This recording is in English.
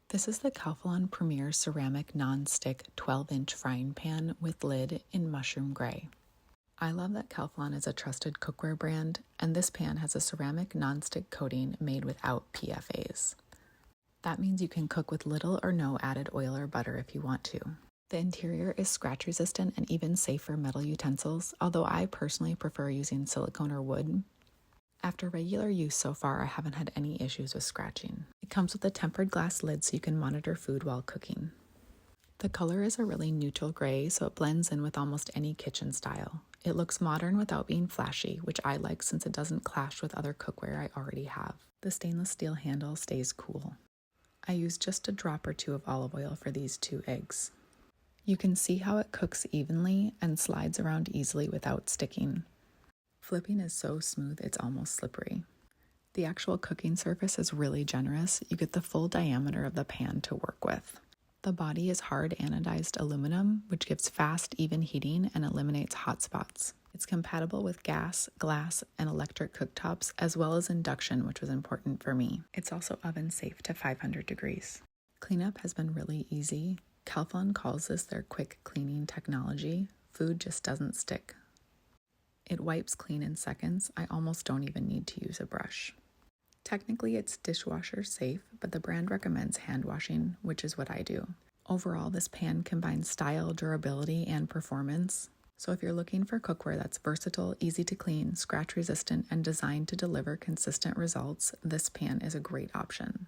This is the Calphalon Premier Ceramic Non-Stick 12-inch frying pan with lid in mushroom gray. I love that Calphalon is a trusted cookware brand, and this pan has a ceramic non-stick coating made without PFAS. That means you can cook with little or no added oil or butter if you want to. The interior is scratch resistant and even safe for metal utensils, although I personally prefer using silicone or wood. After regular use so far, I haven't had any issues with scratching. It comes with a tempered glass lid so you can monitor food while cooking. The color is a really neutral gray, so it blends in with almost any kitchen style. It looks modern without being flashy, which I like since it doesn't clash with other cookware I already have. The stainless steel handle stays cool. I used just a drop or two of olive oil for these 2 eggs. You can see how it cooks evenly and slides around easily without sticking. Flipping is so smooth it's almost slippery. The actual cooking surface is really generous. You get the full diameter of the pan to work with. The body is hard-anodized aluminum, which gives fast, even heating and eliminates hot spots. It's compatible with gas, glass, and electric cooktops, as well as induction, which was important for me. It's also oven safe to 500 degrees. Cleanup has been really easy. Calphalon calls this their quick cleaning technology. Food just doesn't stick. It wipes clean in seconds. I almost don't even need to use a brush. Technically, it's dishwasher safe, but the brand recommends hand washing, which is what I do. Overall, this pan combines style, durability, and performance. So if you're looking for cookware that's versatile, easy to clean, scratch resistant, and designed to deliver consistent results, this pan is a great option.